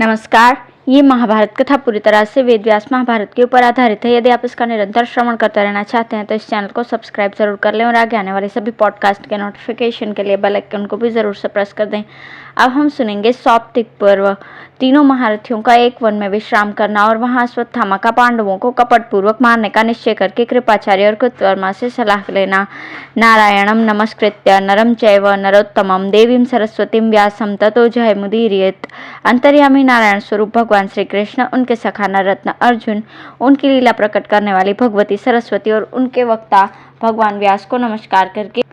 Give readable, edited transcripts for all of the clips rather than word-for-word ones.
नमस्कार। ये महाभारत कथा पूरी तरह से वेद व्यास महाभारत के ऊपर आधारित है। यदि आप इसका निरंतर श्रवण करते रहना चाहते हैं तो इस चैनल को सब्सक्राइब जरूर कर लें और आगे आने वाले सभी पॉडकास्ट के नोटिफिकेशन के लिए बेल आइकन को भी जरूर से प्रेस कर दें। अब हम सुनेंगे सौप्तिक पर्व। तीनों महारथियों का एक वन में विश्राम करना और वहां अश्वत्थामा का पांडवों को कपटपूर्वक मारने का निश्चय करके कृपाचार्य और कृतवर्मा से सलाह लेना। नारायणम नमस्कृत्य नरम चैव नरोत्तमम देवीं सरस्वतीं व्यासं ततो जयमुदीरयेत्। अंतर्यामी नारायण स्वरूप भगवान श्री कृष्ण, उनके सखा नररत्न अर्जुन, उनकी लीला प्रकट करने वाली भगवती सरस्वती और उनके वक्ता भगवान व्यास को नमस्कार करके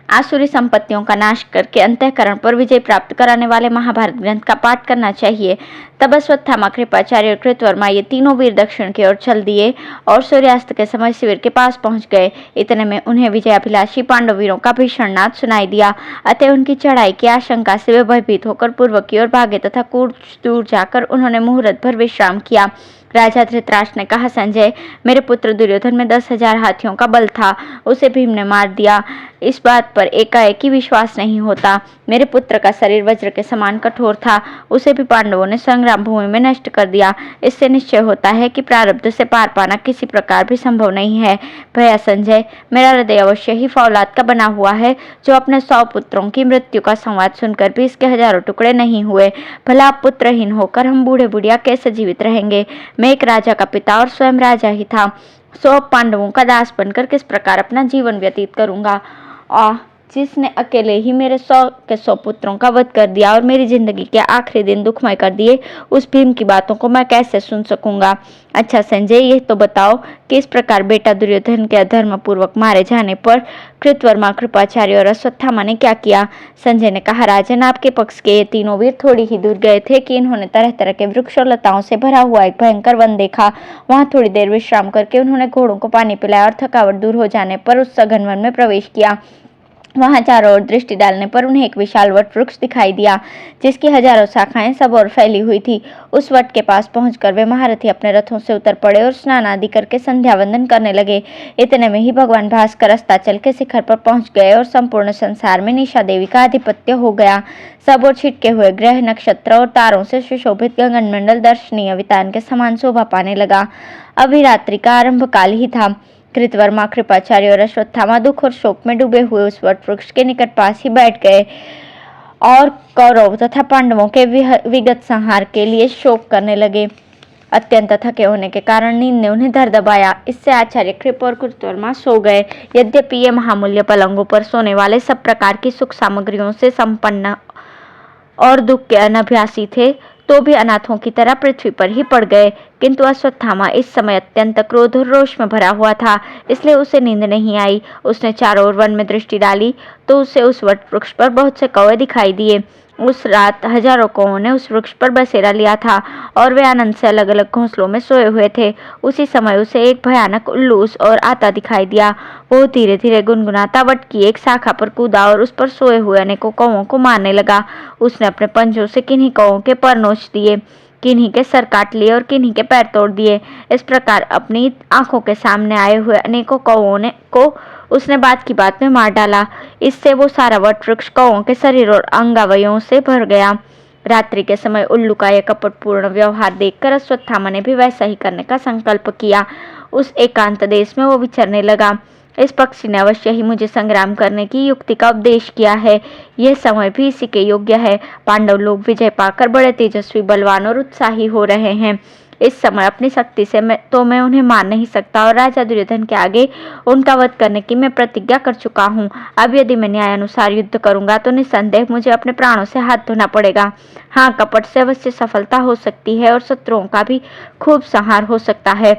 आसुरी संपत्तियों का नाश करके अंतःकरण पर विजय प्राप्त कराने वाले महाभारत ग्रंथ का पाठ करना चाहिए। तब अश्वत्थामा, कृपाचार्य और कृतवर्मा ये तीनों वीर दक्षिण की ओर चल दिए और सूर्यास्त के समय शिविर के पास पहुंच गए। इतने में उन्हें विजयाभिलाषी पांडव वीरों का भीषण नाद सुनाई दिया। अतः उनकी चढ़ाई की आशंका से वे भयभीत होकर पूर्व की ओर भागे तथा कुछ दूर जाकर उन्होंने मुहूर्त भर विश्राम किया। राजा धृतराष्ट्र ने कहा, संजय, मेरे पुत्र दुर्योधन में 10,000 हाथियों का बल था, उसे भीम ने मार दिया। इस बात पर एकाएक विश्वास नहीं होता। मेरे पुत्र का शरीर वज्र के समान कठोर था, उसे भी पांडवों ने संग्राम भूमि में नष्ट कर दिया। इससे निश्चय होता है कि प्रारब्ध से पार पाना किसी प्रकार भी संभव नहीं है। भैया संजय, मेरा हृदय अवश्य ही फौलाद का बना हुआ है, जो अपने 100 पुत्रों की मृत्यु का संवाद सुनकर भी इसके हजारों टुकड़े नहीं हुए। भला आप पुत्रहीन होकर हम बूढ़े बुढ़िया कैसे जीवित रहेंगे? मैं एक राजा का पिता और स्वयं राजा ही था, 100 पांडवों का दास बनकर किस प्रकार अपना जीवन व्यतीत करूंगा? जिसने अकेले ही मेरे 100 के 100 पुत्रों का वध कर दिया और मेरी जिंदगी के आखिरी दिन दुखमय कर दिए, उस भीम की बातों को मैं कैसे सुन सकूंगा? अच्छा संजय, ये तो बताओ कि इस प्रकार बेटा दुर्योधन के अधर्म पूर्वक मारे जाने पर कृतवर्मा, कृपाचार्य और अश्वत्थामा ने क्या किया? संजय ने कहा, राजन, आपके पक्ष के ये तीनों वीर थोड़ी ही दूर गए थे कि इन्होंने तरह तरह के वृक्ष और लताओं से भरा हुआ एक भयंकर वन देखा। वहां थोड़ी देर विश्राम करके उन्होंने घोड़ों को पानी पिलाया और थकावट दूर हो जाने पर उस सघन वन में प्रवेश किया। वहां चारों ओर दृष्टि डालने पर उन्हें एक विशाल वट वृक्ष दिखाई दिया, जिसकी हजारों शाखाएं सब ओर फैली हुई थी। उस वट के पास पहुंचकर वे महारथी अपने रथों से उतर पड़े और स्नान आदि करके संध्या वंदन करने लगे। इतने में ही भगवान भास्कर अस्ताचल के शिखर पर पहुंच गए और संपूर्ण संसार में निशा देवी का आधिपत्य हो गया। सब ओर छिटके हुए ग्रह, नक्षत्र और तारों से सुशोभित गगनमंडल दर्शनीय वितान के समान शोभा पाने लगा। अभी रात्रि का आरंभ काल ही था। कृतवर्मा, कृपाचार्य और अश्वत्थामा दुख और शोक में डूबे हुए उस वट वृक्ष के निकट पास ही बैठ गए और कौरव तथा पांडवों के विगत संहार के लिए शोक करने लगे। अत्यंत थके होने के कारण नींद ने उन्हें धर दबाया। इससे आचार्य, कृप और कृतवर्मा सो गए। यद्यपि ये महामूल्य पलंगों पर सोने वाले सब प्रकार की सुख सामग्रियों से संपन्न और दुख के अनभ्यासी थे, तो भी अनाथों की तरह पृथ्वी पर ही पड़ गए। किंतु अश्वत्थामा इस समय अत्यंत क्रोध और रोष में भरा हुआ था, इसलिए उसे नींद नहीं आई। उसने चारों ओर वन में दृष्टि डाली तो उसे उस वट वृक्ष पर बहुत से कौवे दिखाई दिए। उस रात हजारों कौवों ने उस वृक्ष पर बसेरा लिया था और वे आनंद से अलग अलग घोंसलों में सोए हुए थे। उसी समय उसे एक भयानक उल्लू उस ओर आता दिखाई दिया। वो धीरे धीरे गुनगुनाता वट की एक शाखा पर कूदा और उस पर सोए हुए अनेकों कौवों को मारने लगा। उसने अपने पंजों से किन्हीं कौवों के पर नोच दिए, किन्हीं के सर काट लिए और किन्हीं के पैर तोड़ दिए। इस प्रकार अपनी आंखों के सामने आए हुए अनेकों कौवों को उसने बात की बात में मार डाला। इससे वो सारा वट वृक्ष कौवों के शरीर और अंगावयों से भर गया। रात्रि के समय उल्लू का यह कपटपूर्ण व्यवहार देखकर अश्वत्थामा ने भी वैसा ही करने का संकल्प किया। उस एकांत देश में वो विचरने लगा। इस पक्षी ने अवश्य ही मुझे संग्राम करने की युक्ति का उपदेश किया है। यह समय भी इसी के योग्य है। पांडव लोग विजय पाकर बड़े तेजस्वी, बलवान और उत्साही हो रहे हैं। इस समय अपनी शक्ति से मैं उन्हें मार नहीं सकता और राजा दुर्योधन के आगे उनका वध करने की मैं प्रतिज्ञा कर चुका हूँ। अब यदि मैं न्याय अनुसार युद्ध करूंगा तो निस्संदेह मुझे अपने प्राणों से हाथ धोना पड़ेगा। हाँ, कपट से अवश्य सफलता हो सकती है और शत्रुओं का भी खूब संहार हो सकता है।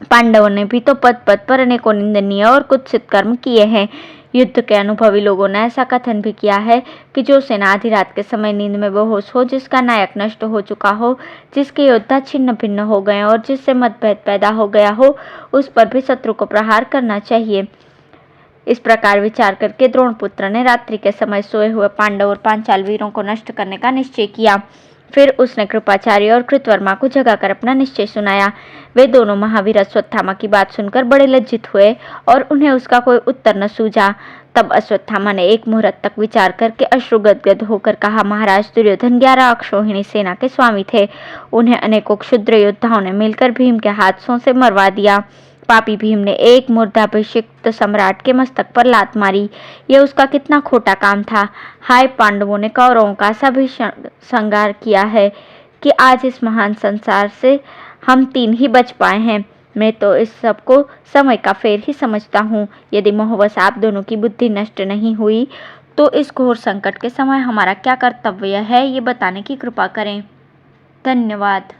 पांडवों ने भी तो पद पद पर अनेकों निंदनीय और कुत्सित कर्म किए हैं। युद्ध के अनुभवी लोगों ने ऐसा कथन भी किया है कि जो सेना आधी रात के समय नींद में बेहोश हो, जिसका नायक नष्ट हो चुका हो, जिसके योद्धा छिन्न भिन्न हो गए और जिससे मतभेद पैदा हो गया हो, उस पर भी शत्रु को प्रहार करना चाहिए। इस प्रकार विचार करके द्रोणपुत्र ने रात्रि के समय सोए हुए पांडव और पांचाल वीरों को नष्ट करने का निश्चय किया। फिर उसने कृपाचार्य और कृतवर्मा को जगाकर अपना निश्चय सुनाया। वे दोनों महावीर अश्वत्थामा की बात सुनकर बड़े लज्जित हुए और उन्हें उसका कोई उत्तर न सूझा। तब अश्वत्थामा ने एक मुहूर्त तक विचार करके अश्रुगदगद होकर कहा, महाराज दुर्योधन 11 अक्षौहिणी सेना के स्वामी थे। उन्हें अनेकों क्षुद्र योद्धाओं ने मिलकर भीम के हाथों से मरवा दिया। पापी भीम ने एक मूर्धाभिषिक्त सम्राट के मस्तक पर लात मारी। यह उसका कितना खोटा काम था। हाय, पांडवों ने कौरवों का सा भीषण संहार किया है कि आज इस महान संसार से हम 3 ही बच पाए हैं। मैं तो इस सब को समय का फेर ही समझता हूँ। यदि मोहवश आप दोनों की बुद्धि नष्ट नहीं हुई तो इस घोर संकट के समय हमारा क्या कर्तव्य है, ये बताने की कृपा करें। धन्यवाद।